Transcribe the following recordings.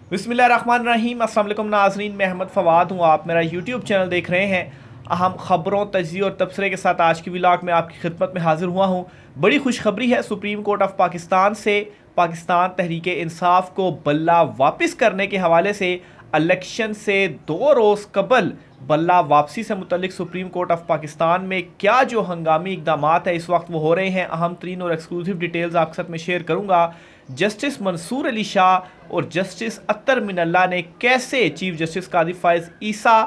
बिस्मिल्लाहिर्रहमानिर्रहीम। अस्सलाम वालेकुम नाज़रीन, मैं अहमद फ़वाद हूँ। आप मेरा यूट्यूब चैनल देख रहे हैं। अहम ख़बरों, तज्ज़िये और तबसरे के साथ आज की व्लॉग में आपकी खिदमत में हाज़िर हुआ हूँ। बड़ी खुशखबरी है सुप्रीम कोर्ट ऑफ पाकिस्तान से। पाकिस्तान तहरीक इंसाफ को बल्ला वापस करने के हवाले से इलेक्शन से 2 रोज़ कबल बल्ला वापसी से मुतल्लिक सुप्रीम कोर्ट ऑफ पाकिस्तान में क्या जो हंगामी इकदाम है इस वक्त वो हो रहे हैं, अहम तरीन और एक्सक्लूसिव डिटेल्स आपके साथ में शेयर करूँगा। जस्टिस मंसूर अली शाह और जस्टिस अत्तर मिनल्ला ने कैसे चीफ जस्टिस कादी फ़ाइज़ ईसा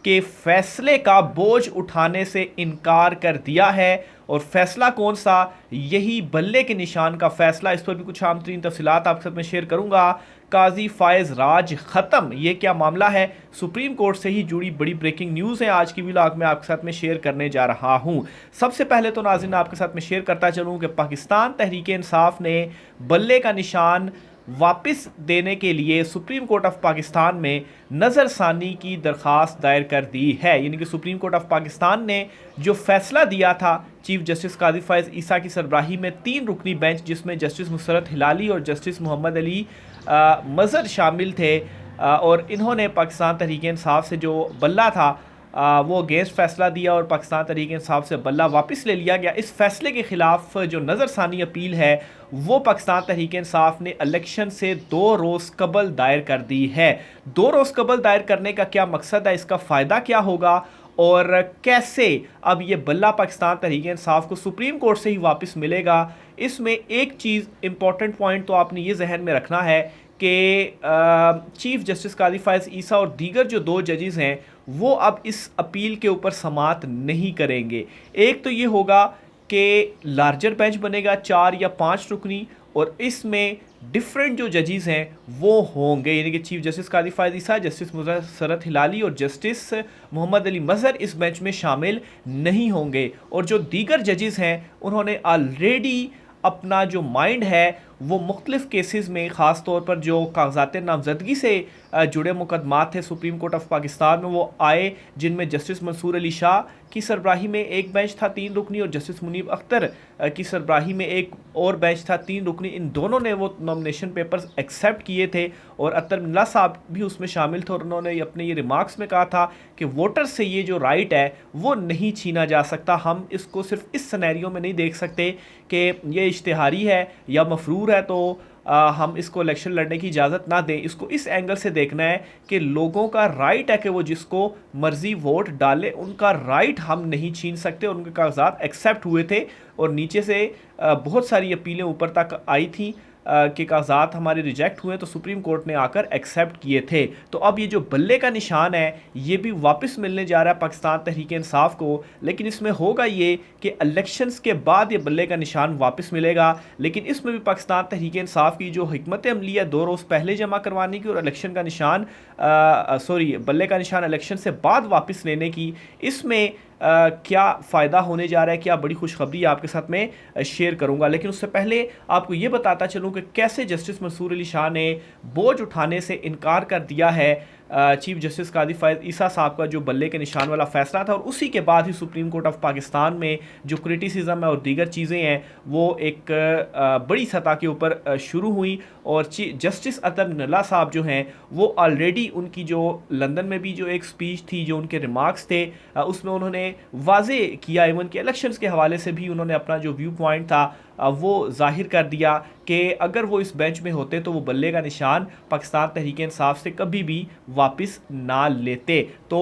के फैसले का बोझ उठाने से इनकार कर दिया है। और फैसला कौन सा, यही बल्ले के निशान का फैसला। इस पर भी कुछ आम तरीन तफसीलात आपके साथ में शेयर करूंगा। काजी फ़ाइज़ राज ख़त्म, ये क्या मामला है? सुप्रीम कोर्ट से ही जुड़ी बड़ी ब्रेकिंग न्यूज़ है, आज की व्लॉग में आपके साथ में शेयर करने जा रहा हूं। सबसे पहले तो नाज़रीन आपके साथ में शेयर करता चलूं कि पाकिस्तान तहरीक इंसाफ ने बल्ले का निशान वापस देने के लिए सुप्रीम कोर्ट ऑफ पाकिस्तान में नज़रसानी की दरख्वास्त दायर कर दी है। यानी कि सुप्रीम कोर्ट ऑफ पाकिस्तान ने जो फैसला दिया था चीफ जस्टिस कादी फ़ाइज़ ईसा की सरबराही में 3 रुकनी बेंच, जिसमें जस्टिस मुसरत हिलाली और जस्टिस मोहम्मद अली मज़हर शामिल थे, और इन्होंने पाकिस्तान तहरीक इंसाफ से जो बल्ला था वो अगेंस्ट फैसला दिया और पाकिस्तान तहरीक इंसाफ से बल्ला वापस ले लिया गया। इस फैसले के ख़िलाफ़ जो नज़रसानी अपील है वो पाकिस्तान तहरीक इंसाफ ने इलेक्शन से 2 रोज़ कबल दायर कर दी है। 2 रोज़ कबल दायर करने का क्या मकसद है, इसका फ़ायदा क्या होगा और कैसे अब ये बल्ला पाकिस्तान तहरीक इंसाफ को सुप्रीम कोर्ट से ही वापस मिलेगा? इसमें एक चीज़ इंपॉर्टेंट पॉइंट तो आपने ये जहन में रखना है कि चीफ जस्टिस कादी फ़ाइज़ ईसा और दीगर जो 2 जजेस हैं वो अब इस अपील के ऊपर समात नहीं करेंगे। एक तो ये होगा कि लार्जर बेंच बनेगा 4 या 5 रुकनी, और इसमें डिफरेंट जो जजेस हैं वो होंगे, यानी कि चीफ जस्टिस कादी फ़ाइज़ ईसा, जस्टिस मुसरत हिलाली और जस्टिस मोहम्मद अली मज़हर इस बेंच में शामिल नहीं होंगे। और जो दीगर जजेस हैं उन्होंने ऑलरेडी अपना जो माइंड है वो मुख्तलिफ़ केसेस में, ख़ास तौर पर जो कागज़ात नामजदगी से जुड़े मुकदमात थे सुप्रीम कोर्ट ऑफ पाकिस्तान में, वो आए, जिनमें जस्टिस मंसूर अली शाह की सरबराही में एक बेंच था 3 रुकनी, और जस्टिस मुनीब अख्तर की सरबराही में एक और बेंच था 3 रुकनी। इन दोनों ने वो नॉमिनेशन पेपर्स एक्सेप्ट किए थे और अत्तर मिनल्ला साहब भी उसमें शामिल थे, और उन्होंने अपने ये रिमार्क्स में कहा था कि वोटर से ये जो राइट है वो नहीं छीना जा सकता। हम इसको सिर्फ इस सिनेरियो में नहीं देख सकते कि ये इश्तिहारी है या मफरूर है तो हम इसको इलेक्शन लड़ने की इजाज़त ना दें। इसको इस एंगल से देखना है कि लोगों का राइट है कि वो जिसको मर्जी वोट डाले, उनका राइट हम नहीं छीन सकते। और उनके कागजात एक्सेप्ट हुए थे और नीचे से बहुत सारी अपीलें ऊपर तक आई थी कि कागजात हमारे रिजेक्ट हुए, तो सुप्रीम कोर्ट ने आकर एक्सेप्ट किए थे। तो अब ये जो बल्ले का निशान है ये भी वापस मिलने जा रहा है पाकिस्तान तहरीक इंसाफ को, लेकिन इसमें होगा ये कि इलेक्शंस के बाद ये बल्ले का निशान वापस मिलेगा। लेकिन इसमें भी पाकिस्तान तहरीक इंसाफ की जो हिकमत अमली है 2 रोज़ पहले जमा करवाने की और इलेक्शन का निशान बल्ले का निशान इलेक्शन से बाद वापस लेने की, इसमें क्या फ़ायदा होने जा रहा है, क्या बड़ी खुशखबरी आपके साथ में शेयर करूंगा। लेकिन उससे पहले आपको ये बताता चलूं कि कैसे जस्टिस मंसूर अली शाह ने बोझ उठाने से इनकार कर दिया है चीफ जस्टिस कादी फ़ाइज़ ईसा साहब का जो बल्ले के निशान वाला फ़ैसला था, और उसी के बाद ही सुप्रीम कोर्ट ऑफ पाकिस्तान में जो क्रिटिसिज्म है और दीगर चीज़ें हैं वो एक बड़ी सतह के ऊपर शुरू हुई। और जस्टिस अत्तर मिनल्ला साहब जो हैं वो ऑलरेडी, उनकी जो लंदन में भी जो एक स्पीच थी, जो उनके रिमार्क्स थे, उसमें उन्होंने वाजे किया, इवन के इलेक्शंस के हवाले से भी उन्होंने अपना जो व्यू पॉइंट था वो जाहिर कर दिया कि अगर वो इस बेंच में होते तो वो बल्ले का निशान पाकिस्तान तहरीक इंसाफ से कभी भी वापस ना लेते। तो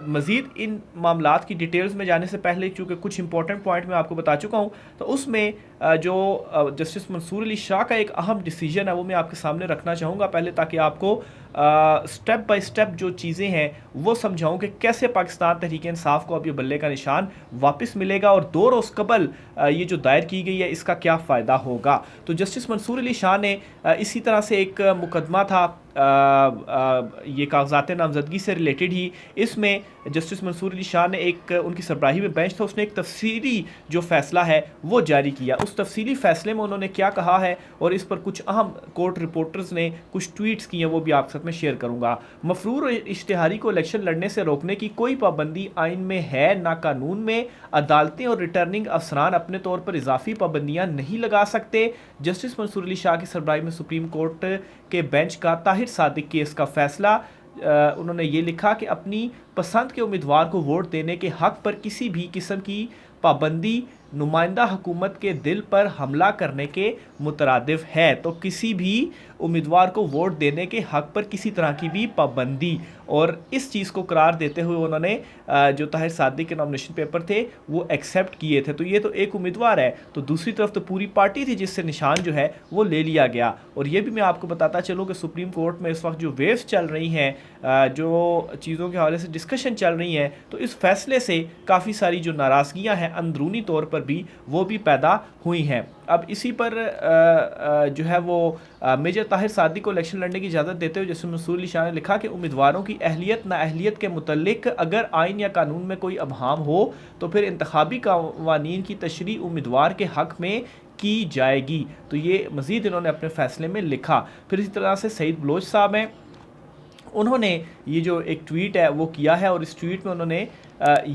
मज़ीद इन मामलात की डिटेल्स में जाने से पहले, चूँकि कुछ इंपॉर्टेंट पॉइंट मैं आपको बता चुका हूँ, तो उसमें जो जस्टिस मंसूर अली शाह का एक अहम डिसीजन है वो मैं आपके सामने रखना चाहूँगा पहले, ताकि आपको स्टेप बाय स्टेप जो चीज़ें हैं वो समझाऊँ कि कैसे पाकिस्तान तहरीक इंसाफ को अब ये बल्ले का निशान वापस मिलेगा और 2 रोज़ कबल ये जो दायर की गई है इसका क्या फ़ायदा होगा। तो जस्टिस मंसूर अली शाह ने इसी तरह से एक मुकदमा था ये कागजात नामजदगी से रिलेटेड ही इसमें जस्टिस मंसूर अली शाह ने एक उनकी सरबराही में बेंच था, उसने एक तफसीली जो फ़ैसला है वो जारी किया। उस तफसीली फ़ैसले में उन्होंने क्या कहा है और इस पर कुछ अहम कोर्ट रिपोर्टर्स ने कुछ ट्वीट्स किए हैं, वो भी आपके साथ में शेयर करूँगा। मफरूर और इश्तिहारी को इलेक्शन लड़ने से रोकने की कोई पाबंदी आइन में है ना कानून में। अदालतें और रिटर्निंग अफसरान अपने तौर पर इजाफी पाबंदियाँ नहीं लगा सकते। जस्टिस मंसूर अली शाह की सरबराही में सुप्रीम कोर्ट के बेंच का ताहिर सादिक केस का फैसला। उन्होंने ये लिखा कि अपनी पसंद के उम्मीदवार को वोट देने के हक पर किसी भी किस्म की पाबंदी नुमाइंदा हुकूमत के दिल पर हमला करने के मुतरादिफ है। तो किसी भी उम्मीदवार को वोट देने के हक पर किसी तरह की भी पाबंदी, और इस चीज़ को करार देते हुए उन्होंने जो ताहिर सादिक के नॉमिनेशन पेपर थे वो एक्सेप्ट किए थे। तो ये तो एक उम्मीदवार है, तो दूसरी तरफ तो पूरी पार्टी थी जिससे निशान जो है वो ले लिया गया। और ये भी मैं आपको बताता चलूँ कि सुप्रीम कोर्ट में इस वक्त जो वेव्स चल रही हैं, जो चीज़ों के हवाले से डिस्कशन चल रही हैं, तो इस फैसले से काफ़ी सारी जो नाराज़गियाँ हैं अंदरूनी तौर पर भी वो भी पैदा हुई हैं। अब इसी पर जो है वो मेजर ताहिर सादिक को इलेक्शन लड़ने की इजाज़त देते हुए जस्टिस मंसूर अली शाह ने लिखा कि उम्मीदवारों की अहलियत नाअहलियत के मुतल्लिक अगर आइन या कानून में कोई अबहम हो तो फिर इंतखाबी कवानीन की तशरीह उम्मीदवार के हक़ में की जाएगी। तो ये मज़ीद इन्होंने अपने फ़ैसले में लिखा। फिर इसी तरह से सईद बलोच साहब हैं, उन्होंने ये जो एक ट्वीट है वो किया है और इस ट्वीट में उन्होंने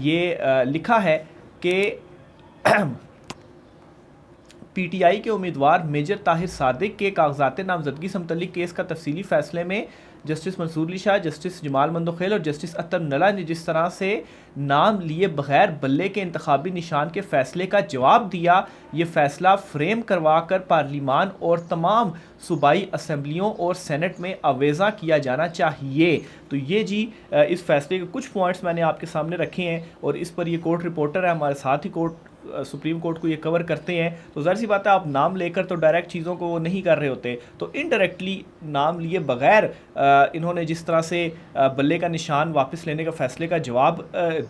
ये लिखा है कि पीटीआई के उम्मीदवार मेजर ताहिर सादिक के कागजात नामजदगी से मुतल्लिक केस का तफसीली फ़ैसले में जस्टिस मंसूर अली शाह, जस्टिस जमाल मंदोखेल और जस्टिस अतर नला ने जिस तरह से नाम लिए बगैर बल्ले के इंतखाबी निशान के फ़ैसले का जवाब दिया, ये फ़ैसला फ्रेम करवा कर पार्लिमान और तमाम सूबाई असम्बलियों और सेनेट में अवेज़ा किया जाना चाहिए। तो ये जी इस फैसले के कुछ पॉइंट्स मैंने आपके सामने रखे हैं और इस पर ये कोर्ट रिपोर्टर है हमारे साथ ही कोर्ट सुप्रीम कोर्ट को ये कवर करते हैं। तो ज़ाहिर सी बात है, आप नाम लेकर तो डायरेक्ट चीज़ों को नहीं कर रहे होते, तो इनडायरेक्टली नाम लिए बगैर इन्होंने जिस तरह से बल्ले का निशान वापस लेने का फ़ैसले का जवाब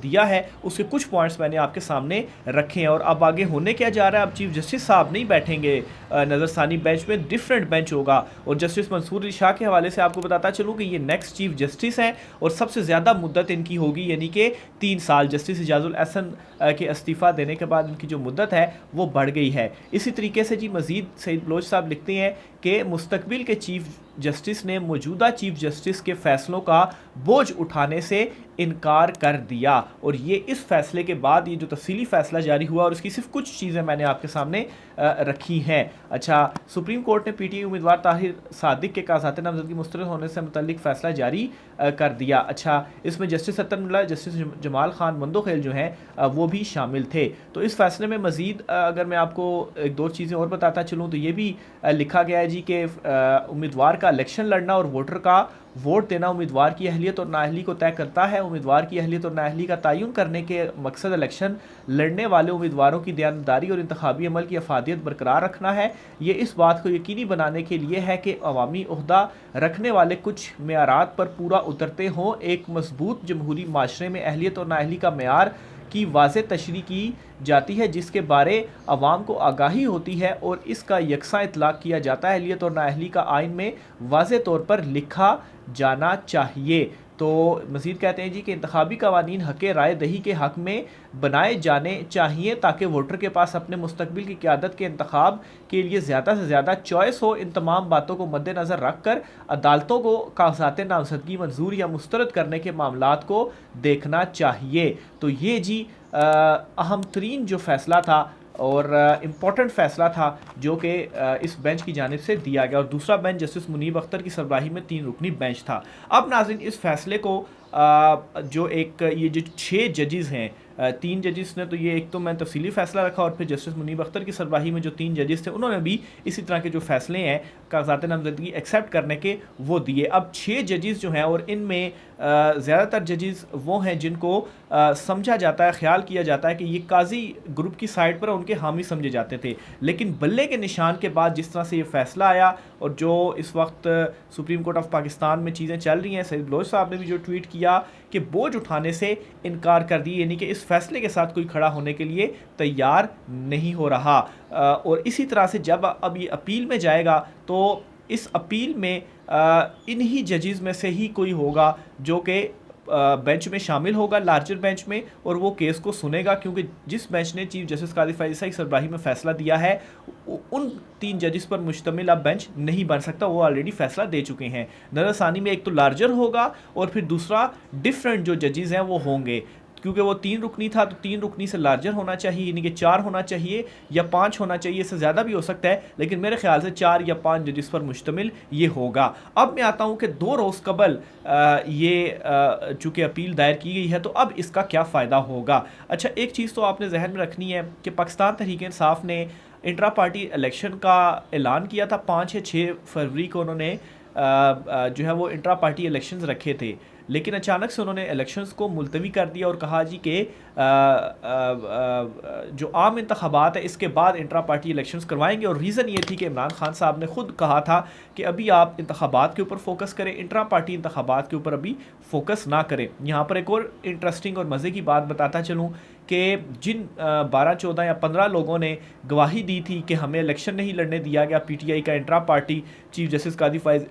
दिया है, उसके कुछ पॉइंट्स मैंने आपके सामने रखे हैं। और अब आगे होने क्या जा रहा है, अब चीफ जस्टिस साहब नहीं बैठेंगे नज़रसानी बेंच में, डिफरेंट बेंच होगा। और जस्टिस मंसूर अली शाह के हवाले से आपको बताता चलूँ कि ये नेक्स्ट चीफ जस्टिस हैं और सबसे ज़्यादा मुद्दत इनकी होगी, यानी कि 3 साल। जस्टिस इजाज़ुल एहसन के इस्तीफ़ा देने के बाद इनकी जो मुद्दत है वो बढ़ गई है। इसी तरीके से जी मज़ीद सईद बलोच साहब लिखते हैं कि मुस्तकबिल के चीफ जस्टिस ने मौजूदा चीफ जस्टिस के फैसलों का बोझ उठाने से इनकार कर दिया। और ये इस फैसले के बाद ये जो तफसीली फ़ैसला जारी हुआ और इसकी सिर्फ कुछ चीज़ें मैंने आपके सामने रखी हैं। अच्छा, सुप्रीम कोर्ट ने पीटीआई उम्मीदवार ताहिर सादिक के कागजात नामजदगी मुस्तरद होने से मुतल्लिक फ़ैसला जारी कर दिया। अच्छा, इसमें जस्टिस अतर नला, जस्टिस जमाल खान मंदोखेल जो हैं वो भी शामिल थे। तो इस फैसले में मज़ीद अगर मैं आपको एक दो चीज़ें और बताता चलूँ तो ये भी लिखा गया है जी कि उम्मीदवार का इलेक्शन लड़ना और वोटर का वोट देना उम्मीदवार की अहलियत और नाअहली को तय करता है। उम्मीदवार की अहलियत और नाअहली का तयन करने के मकसद इलेक्शन लड़ने वाले उम्मीदवारों की दयानतदारी और इंतखाबी अमल की अफादियत बरकरार रखना है। ये इस बात को यकीनी बनाने के लिए है कि अवामी ओहदा रखने वाले कुछ मेयारात पर पूरा उतरते हों। एक मजबूत जमहूरी माशरे में अहलियत और नाअहली का मेयार की वाज़ेह तशरीह की जाती है, जिसके बारे अवाम को आगाही होती है और इसका यकसा इतलाक़ किया जाता है। अहलियत और नाअहली का आइन में वाज़ेह तौर पर लिखा जाना चाहिए। तो मज़ीद कहते हैं जी कि इंतखाबी कवानीन हक़ राय दही के हक़ में बनाए जाने चाहिए ताकि वोटर के पास अपने मुस्तकबिल की क़यादत के इंतखाब के लिए ज़्यादा से ज़्यादा चॉइस हो। इन तमाम बातों को मद्देनज़र रख कर अदालतों को कागज़ात नामज़दगी मंजूर या मुस्तरद करने के मामलात को देखना चाहिए। तो ये जी अहम तरीन जो फ़ैसला था और इम्पॉर्टेंट फ़ैसला था जो कि इस बेंच की जानिब से दिया गया। और दूसरा बेंच जस्टिस मुनीब अख्तर की सरबराही में 3 रुकनी बेंच था। अब नाज़रीन, इस फ़ैसले को जो एक ये जो 6 जजेस हैं, 3 जजेस ने तो ये एक तो मैं तफसीली फ़ैसला रखा और फिर जस्टिस मुनीब अख्तर की सरबराही में जो 3 जजेस थे उन्होंने भी इसी तरह के जो फ़ैसले हैं कागज़ात नामज़दगी एक्सेप्ट करने के वो दिए। अब 6 जजेस जो हैं और इनमें ज़्यादातर जजेस वो हैं जिनको समझा जाता है, ख्याल किया जाता है कि ये काजी ग्रुप की साइड पर उनके हामी समझे जाते थे। लेकिन बल्ले के निशान के बाद जिस तरह से ये फ़ैसला आया और जो इस वक्त सुप्रीम कोर्ट ऑफ पाकिस्तान में चीज़ें चल रही हैं, सईद बलोच साहब ने भी जो ट्वीट किया कि बोझ उठाने से इनकार कर दी, यानी कि इस फैसले के साथ कोई खड़ा होने के लिए तैयार नहीं हो रहा। और इसी तरह से जब अब ये अपील में जाएगा तो इस अपील में इन्हीं जजेस में से ही कोई होगा जो कि बेंच में शामिल होगा, लार्जर बेंच में, और वो केस को सुनेगा, क्योंकि जिस बेंच ने चीफ जस्टिस काजी फैज़ ईसा सरबराही में फ़ैसला दिया है उन 3 जजेस पर मुश्तमिल अब बेंच नहीं बन सकता, वो ऑलरेडी फ़ैसला दे चुके हैं। नज़रसानी में एक तो लार्जर होगा और फिर दूसरा डिफरेंट जो जजेस हैं वो होंगे, क्योंकि वो 3 रुकनी था तो 3 रुकनी से लार्जर होना चाहिए, यानी कि 4 होना चाहिए या 5 होना चाहिए, इससे ज़्यादा भी हो सकता है, लेकिन मेरे ख्याल से 4 या 5 जजेस पर मुश्तमिल ये होगा। अब मैं आता हूँ कि 2 रोज़ कबल ये चूँकि अपील दायर की गई है तो अब इसका क्या फ़ायदा होगा। अच्छा, एक चीज़ तो आपने जहन में रखनी है कि पाकिस्तान तहरीक इंसाफ ने इंट्रा पार्टी इलेक्शन का ऐलान किया था। 5 या 6 फरवरी को उन्होंने जो है वो इंट्रा पार्टी इलेक्शंस रखे थे, लेकिन अचानक से उन्होंने इलेक्शंस को मुलतवी कर दिया और कहा जी कि जो आम इंतखाबात है इसके बाद इंट्रा पार्टी इलेक्शंस करवाएंगे। और रीज़न ये थी कि इमरान खान साहब ने खुद कहा था कि अभी आप इंतखाबात के ऊपर फोकस करें, इंट्रा पार्टी इंतखाबात के ऊपर अभी फोकस ना करें। यहाँ पर एक और इंटरेस्टिंग और मज़े की बात बताता चलूँ कि जिन 12, 14 या 15 लोगों ने गवाही दी थी कि हमें इलेक्शन नहीं लड़ने दिया गया PTI का इंट्रा पार्टी, चीफ जस्टिस काजी फैज़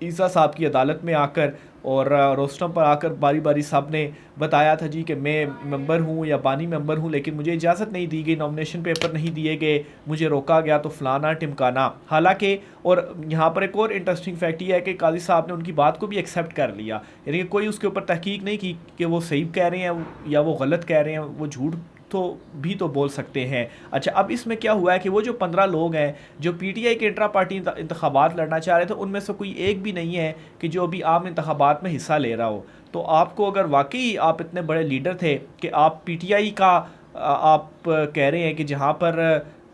ईसा साहब की अदालत में आकर और रोस्टम पर आकर बारी बारी साहब ने बताया था जी कि मैं मेंबर हूँ या बानी मेंबर हूँ, लेकिन मुझे इजाज़त नहीं दी गई, नॉमिनेशन पेपर नहीं दिए गए, मुझे रोका गया, तो फलाना टिमकाना। हालांकि और यहाँ पर एक और इंटरेस्टिंग फैक्ट ये है कि काजी साहब ने उनकी बात को भी एक्सेप्ट कर लिया, यानी कि कोई उसके ऊपर तहकीक नहीं की कि वो सही कह रहे हैं या वो गलत कह रहे हैं, वो झूठ तो बोल सकते हैं। अच्छा, अब इसमें क्या हुआ है कि वो जो 15 लोग हैं जो PTI के इंट्रा पार्टी इंतखाबात लड़ना चाह रहे थे, उनमें से कोई एक भी नहीं है कि जो अभी आम इंतखाबात में हिस्सा ले रहा हो। तो आपको अगर वाकई आप इतने बड़े लीडर थे कि आप PTI का आप कह रहे हैं कि जहाँ पर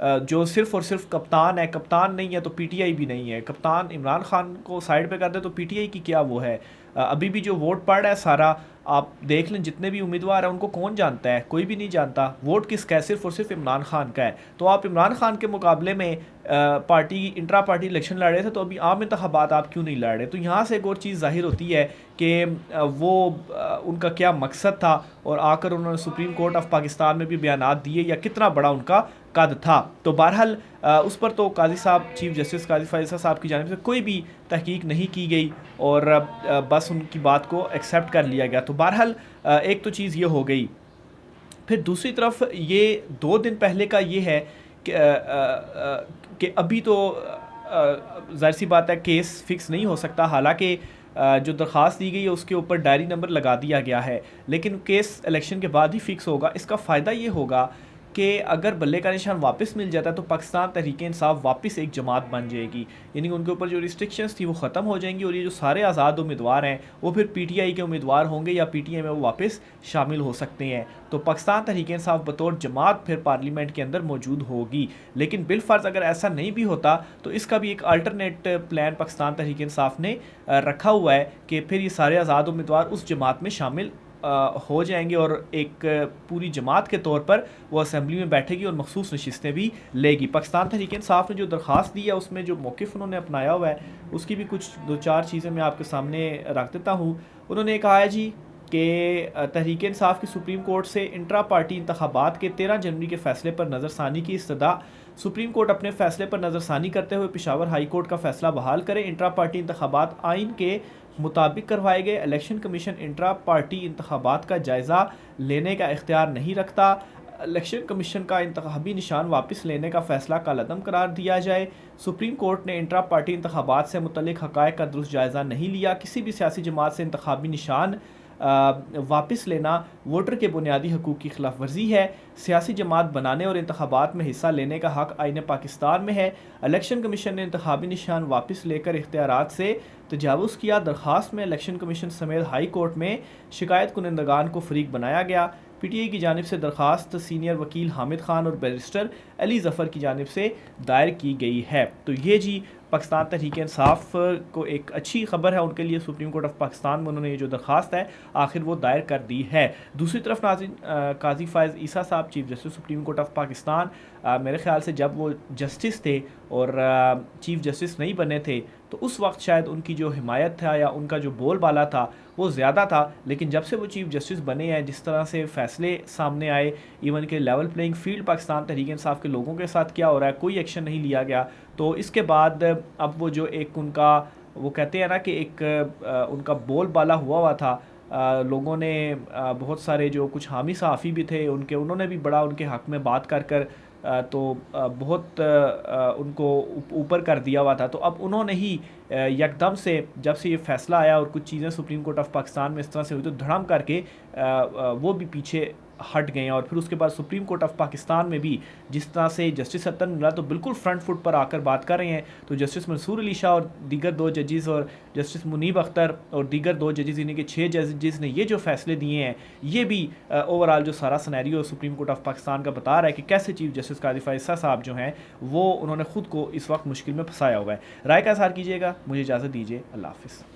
जो सिर्फ़ और सिर्फ कप्तान है, कप्तान नहीं है तो PTI भी नहीं है, कप्तान इमरान खान को साइड पे कर दे तो PTI की क्या वो है। अभी भी जो वोट पड़ रहा है सारा आप देख लें, जितने भी उम्मीदवार हैं उनको कौन जानता है, कोई भी नहीं जानता। वोट किसका है, सिर्फ और सिर्फ इमरान खान का है। तो आप इमरान खान के मुकाबले में पार्टी इंट्रा पार्टी इलेक्शन लड़ रहे थे, तो अभी आम इंतखाबात आप क्यों नहीं लड़ रहे। तो यहाँ से एक और चीज़ जाहिर होती है कि वो उनका क्या मकसद था, और आकर उन्होंने सुप्रीम कोर्ट ऑफ पाकिस्तान में भी बयानात दिए या कितना बड़ा उनका कद था। तो बहरहाल उस पर तो काजी साहब, चीफ जस्टिस काजी फैज़ ईसा साहब की जानिब से कोई भी तहकीक नहीं की गई और बस उनकी बात को एक्सेप्ट कर लिया गया। तो बहरहाल एक तो चीज़ ये हो गई। फिर दूसरी तरफ ये 2 दिन पहले का ये है कि अभी तो ज़ाहिर सी बात है केस फिक्स नहीं हो सकता, हालांकि जो दरख्वास्त दी गई है उसके ऊपर डायरी नंबर लगा दिया गया है, लेकिन केस इलेक्शन के बाद ही फिक्स होगा। इसका फ़ायदा ये होगा कि अगर बल्ले का निशान वापस मिल जाता है तो पाकिस्तान तहरीक इंसाफ वापस एक जमात बन जाएगी, यानी कि उनके ऊपर जो रिस्ट्रिक्शंस थी वो ख़त्म हो जाएंगी, और ये जो सारे आज़ाद उम्मीदवार हैं वो फिर PTI के उम्मीदवार होंगे या PTI में वो वापस शामिल हो सकते हैं। तो पाकिस्तान तहरीक इंसाफ बतौर जमात फिर पार्लियामेंट के अंदर मौजूद होगी। लेकिन बिलफर्ज अगर ऐसा नहीं भी होता तो इसका भी एक अल्टरनेट प्लान पाकिस्तान तहरीक इंसाफ ने रखा हुआ है कि फिर ये सारे आज़ाद उम्मीदवार उस जमात में शामिल हो जाएंगे और एक पूरी जमात के तौर पर वो असम्बली में बैठेगी और मखसूस नशिस्तें भी लेगी। पाकिस्तान तहरीक इंसाफ ने जो दरख्वास्त दी है उसमें जो मौक़िफ़ उन्होंने अपनाया हुआ है उसकी भी कुछ 2-4 चीज़ें मैं आपके सामने रख देता हूँ। उन्होंने कहा है जी कि तहरीक इंसाफ की सुप्रीम कोर्ट से इंट्रा पार्टी इंतखाबात के 13 जनवरी के फ़ैसले पर नज़रसानी की इस्तदा। सुप्रीम कोर्ट अपने फ़ैसले पर नज़रसानी करते हुए पेशावर हाई कोर्ट का फ़ैसला बहाल करे। इंट्रा पार्टी इंतखाबात आइन के मुताबिक करवाए गए। इलेक्शन कमीशन इंट्रा पार्टी इंतखाबात का जायज़ा लेने का इख्तियार नहीं रखता। इलेक्शन कमीशन का इंतखाबी निशान वापस लेने का फ़ैसला कालअदम करार दिया जाए। सुप्रीम कोर्ट ने इंट्रा पार्टी इंतखाबात से मुतल्लिक़ हक़ाइक़ का दुरुस्त जायज़ा नहीं लिया। किसी भी सियासी जमात से इंतखाबी निशान वापस लेना वोटर के बुनियादी हकूक़ की खिलाफ वर्जी है। सियासी जमात बनाने और इंतखाबात में हिस्सा लेने का हक़ आईन पाकिस्तान में है। इलेक्शन कमीशन ने इंतखाबी निशान वापस लेकर इख्तियारात से तजावुज़ किया। दरख्वास्त में इलेक्शन कमीशन समेत हाई कोर्ट में शिकायत कुनंदगान को फ़रीक बनाया गया। PTI की जानिब से दरख्वास्त सीनियर वकील हामिद खान और बैरिस्टर अली ज़फ़र की जानिब से दायर की गई है। तो ये जी पाकिस्तान तहरीक इंसाफ को एक अच्छी खबर है उनके लिए, सुप्रीम कोर्ट ऑफ पाकिस्तान में उन्होंने ये जो दरख्वास्त है आखिर वो दायर कर दी है। दूसरी तरफ नाज़रीन, काजी फैज़ ईसा साहब chief justice supreme court of Pakistan, मेरे ख्याल से जब वो जस्टिस थे और चीफ जस्टिस नहीं बने थे तो उस वक्त शायद उनकी जो हिमायत था या उनका जो बोलबाला था वो ज़्यादा था, लेकिन जब से वो चीफ जस्टिस बने हैं, जिस तरह से फ़ैसले सामने आए, इवन के level playing field Pakistan Tehreek Insaf के लोगों के साथ क्या हो रहा है, कोई एक्शन नहीं लिया गया, तो इसके बाद अब वो जो एक उनका वो कहते हैं ना कि एक उनका बोलबाला हुआ था। लोगों ने बहुत सारे जो कुछ हामी सहाफ़ी भी थे उनके, उन्होंने भी बड़ा उनके हक़ में बात कर कर तो बहुत उनको ऊपर कर दिया हुआ था। तो अब उन्होंने ही यकदम से जब से ये फ़ैसला आया और कुछ चीज़ें सुप्रीम कोर्ट ऑफ पाकिस्तान में इस तरह से हुई तो धड़ाम करके वो भी पीछे हट गए हैं। और फिर उसके बाद सुप्रीम कोर्ट ऑफ पाकिस्तान में भी जिस तरह से जस्टिस सत्तर मिला तो बिल्कुल फ्रंट फुट पर आकर बात कर रहे हैं। तो जस्टिस मंसूर अली शाह और दीगर 2 जजेस और जस्टिस मुनीब अख्तर और दीगर 2 जजेस, यानी कि 6 जजेस ने ये जो फैसले दिए हैं, ये भी ओवरऑल जो सारा scenario supreme court of Pakistan का बता रहा है कि कैसे चीफ जस्टिस काजी फ़ैज़ल साहब जो हैं वो उन्होंने ख़ुद को इस वक्त मुश्किल में फंसाया हुआ है। राय का इज़हार कीजिएगा। मुझे इजाज़त दीजिए। अल्लाह हाफ़िज़।